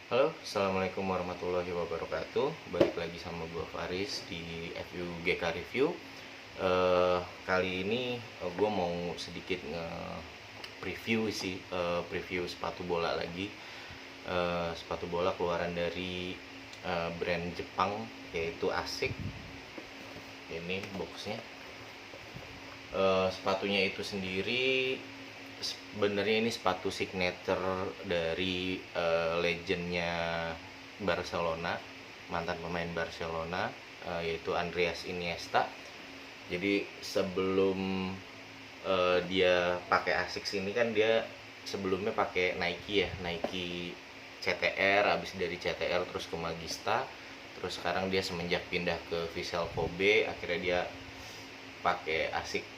Halo, assalamualaikum warahmatullahi wabarakatuh. Balik lagi sama gue Faris di FUGK Review. Kali ini gue mau sedikit nge-preview sih, preview sepatu bola lagi. Sepatu bola keluaran dari brand Jepang yaitu ASICS. Ini boxnya. Sepatunya itu sendiri sebenarnya ini sepatu signature dari legendnya Barcelona, mantan pemain Barcelona, yaitu Andreas Iniesta. Jadi sebelum dia pakai ASICS ini kan dia sebelumnya pakai Nike ya, Nike CTR, habis dari CTR terus ke Magista, terus sekarang dia semenjak pindah ke Vissel Kobe akhirnya dia pakai ASICS,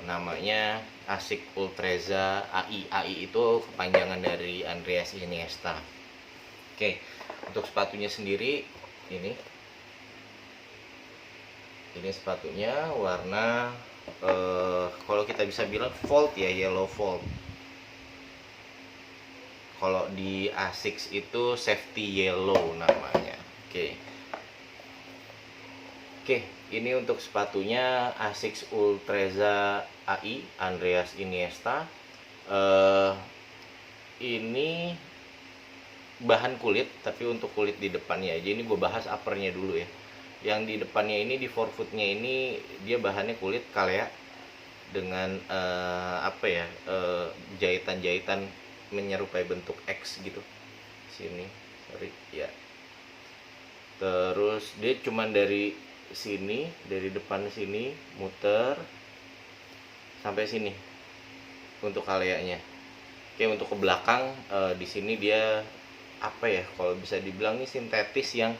namanya ASICS Ultreza AI. AI itu kepanjangan dari Andreas Iniesta. Oke, untuk sepatunya sendiri ini sepatunya warna kalau kita bisa bilang fold ya, yellow fold. Kalau di ASICS itu safety yellow namanya. Oke, ini untuk sepatunya ASICS Ultreza AI Andreas Iniesta. Ini bahan kulit, tapi untuk kulit di depannya aja. Ini gue bahas uppernya dulu ya. Yang di depannya ini, di forefootnya ini, dia bahannya kulit kalea dengan jahitan-jahitan menyerupai bentuk X gitu. Sini, sorry ya. Terus dia cuman dari sini, dari depan sini muter sampai sini untuk kaleanya. Oke, untuk ke belakang di sini dia kalau bisa dibilang ini sintetis yang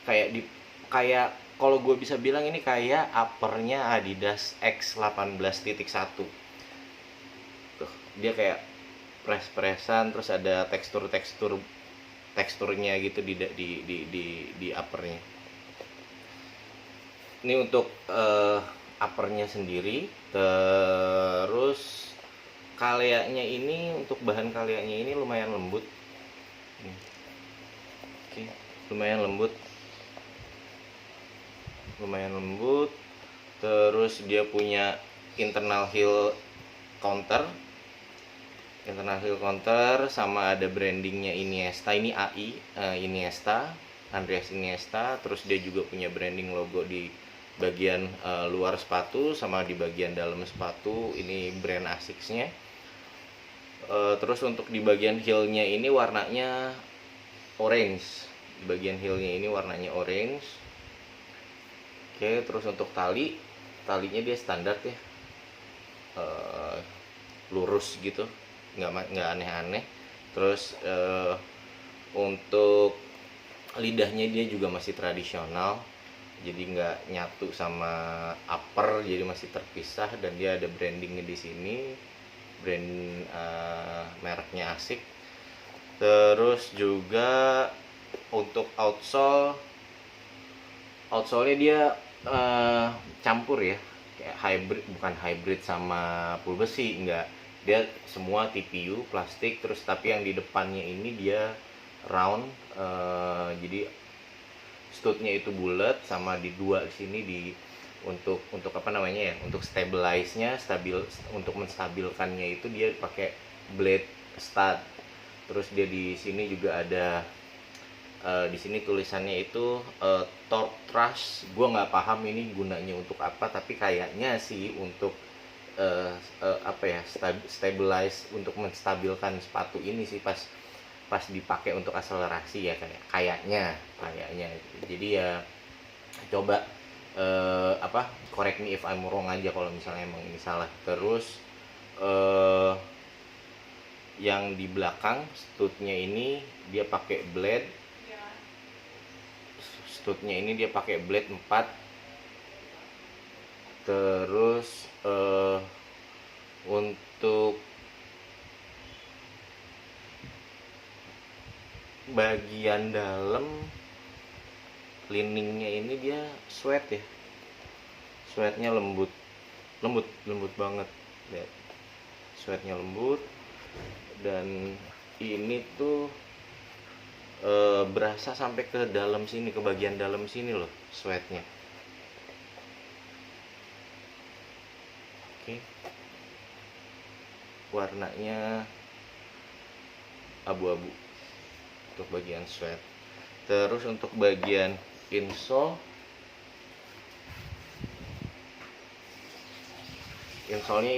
kayak kalau gue bisa bilang ini kayak uppernya Adidas X18.1. Tuh, dia kayak press-pressan, terus ada teksturnya gitu di uppernya. Ini untuk uppernya sendiri. Terus kaleanya ini, untuk bahan kaleanya ini lumayan lembut. Oke, lumayan lembut. Terus dia punya internal heel counter sama ada brandingnya Iniesta. Ini AI, Iniesta, Andreas Iniesta. Terus dia juga punya branding logo di bagian luar sepatu sama di bagian dalam sepatu. Ini brand ASICS-nya. Terus untuk di bagian heel-nya ini warnanya orange. Di bagian heel-nya ini warnanya orange. Oke, terus untuk talinya dia standar ya, lurus gitu, nggak aneh-aneh. Terus untuk lidahnya dia juga masih tradisional, jadi nggak nyatu sama upper, jadi masih terpisah. Dan dia ada brandingnya di sini, brand mereknya ASICS. Terus juga untuk outsole-nya dia campur ya, kayak hybrid, bukan hybrid sama full besi, enggak. Dia semua TPU plastik. Terus tapi yang di depannya ini dia round, jadi studnya itu bulat, sama di dua sini untuk untuk untuk menstabilkannya itu dia pakai blade stud. Terus dia di sini juga ada di sini tulisannya itu torque thrust. Gue nggak paham ini gunanya untuk apa, tapi kayaknya sih untuk stabilize, untuk menstabilkan sepatu ini sih pas dipakai untuk akselerasi ya, kayaknya. Jadi ya coba correct me if I'm wrong aja kalau misalnya emang ini salah. Terus yang di belakang studnya ini dia pakai blade. Studnya ini dia pakai blade 4. Terus untuk bagian dalam liningnya ini dia sweat ya, sweatnya lembut banget ya. Sweatnya lembut. Dan ini tuh berasa sampai ke dalam sini, ke bagian dalam sini loh sweatnya. Oke, warnanya abu-abu untuk bagian sweat. Terus untuk bagian insole-nya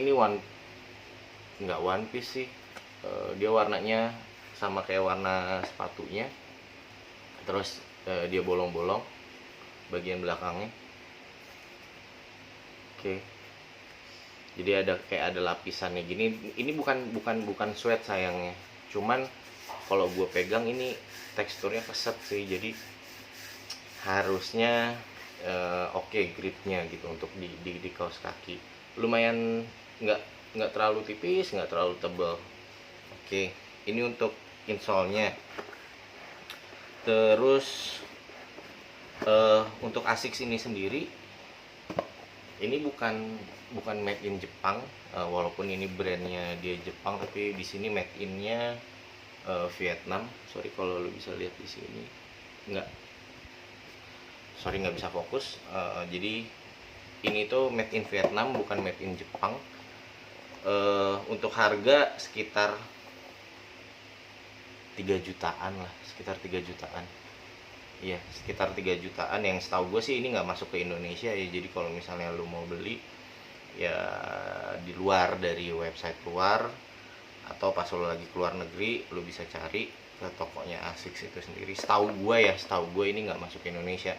ini nggak one piece sih. Dia warnanya sama kayak warna sepatunya. Terus dia bolong-bolong bagian belakangnya. Oke. Jadi kayak ada lapisannya gini. Ini bukan sweat sayangnya. Cuman kalau gue pegang ini teksturnya keset sih. Jadi harusnya oke gripnya gitu untuk di kaos kaki. Lumayan nggak terlalu tipis, nggak terlalu tebal. Oke, ini untuk insole-nya. Terus untuk Asics ini sendiri, ini bukan made in Jepang, walaupun ini brandnya dia Jepang, tapi di sini made in-nya Vietnam. Sorry kalau lo bisa lihat di sini, nggak bisa fokus. Jadi ini tuh made in Vietnam, bukan made in Jepang. Untuk harga sekitar 3 jutaan lah, sekitar 3 jutaan. Iya, sekitar 3 jutaan. Yang setahu gue sih ini nggak masuk ke Indonesia ya. Jadi kalau misalnya lu mau beli ya di luar dari website luar, atau pas lu lagi keluar negeri lu bisa cari ke tokonya Asics itu sendiri. Setahu gue ini nggak masuk ke Indonesia.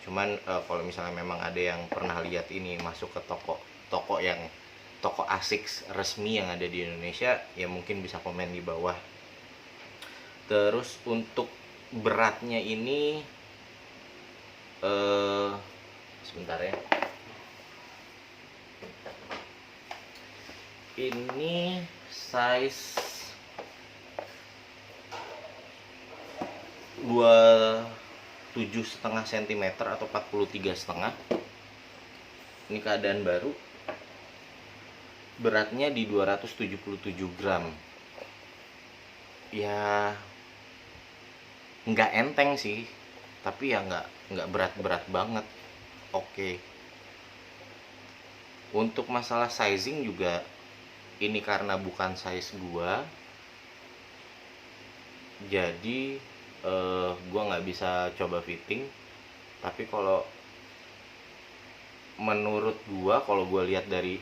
Cuman kalau misalnya memang ada yang pernah lihat ini masuk ke toko Asics resmi yang ada di Indonesia, ya mungkin bisa komen di bawah. Terus untuk beratnya ini sebentar ya. Ini size 27,5 cm atau 43,5. Ini keadaan baru. Beratnya di 277 gram. Ya nggak enteng sih, tapi ya nggak berat-berat banget. Oke. Untuk masalah sizing juga, ini karena bukan size gua, jadi gua nggak bisa coba fitting. Tapi kalau menurut gua, kalau gua lihat dari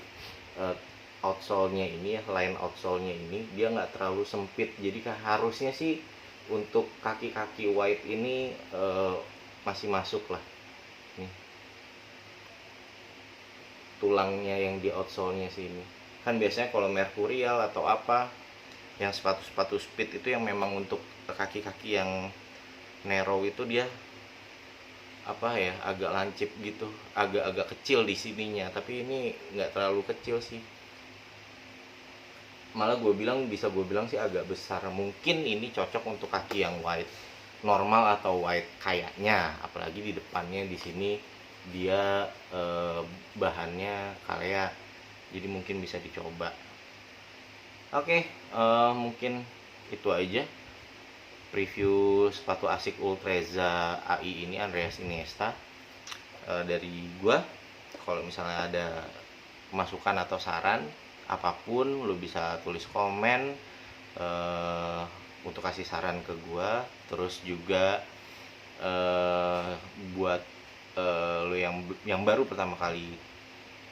outsole-nya ini ya, line outsole-nya ini dia nggak terlalu sempit. Jadi harusnya sih untuk kaki-kaki white ini masih masuk lah. Nih, tulangnya yang di outsole-nya sini. Kan biasanya kalau mercurial atau apa, yang sepatu-sepatu speed itu yang memang untuk kaki-kaki yang narrow itu dia agak lancip gitu, agak kecil di sininya. Tapi ini nggak terlalu kecil sih, malah gue bilang sih agak besar. Mungkin ini cocok untuk kaki yang white normal atau white kayaknya, apalagi di depannya di sini dia bahannya Kalea, jadi mungkin bisa dicoba. Oke, mungkin itu aja preview sepatu Asics Ultreza AI ini, Andreas Iniesta, dari gua. Kalau misalnya ada masukan atau saran apapun, lu bisa tulis komen untuk kasih saran ke gua. Terus juga buat lu yang baru pertama kali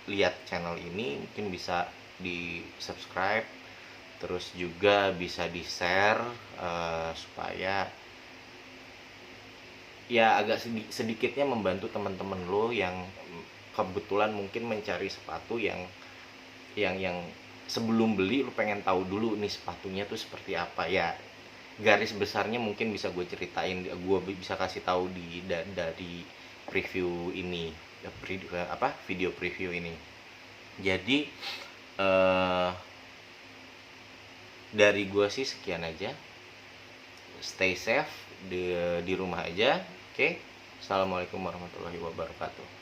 lihat channel ini, mungkin bisa di subscribe, terus juga bisa di share supaya ya agak sedikitnya membantu teman-teman lo yang kebetulan mungkin mencari sepatu yang sebelum beli lu pengen tahu dulu nih sepatunya tuh seperti apa ya. Garis besarnya mungkin bisa gue ceritain, gue bisa kasih tahu dari preview ini, video preview ini. Jadi dari gue sih sekian aja. Stay safe di rumah aja. Oke. Assalamualaikum warahmatullahi wabarakatuh.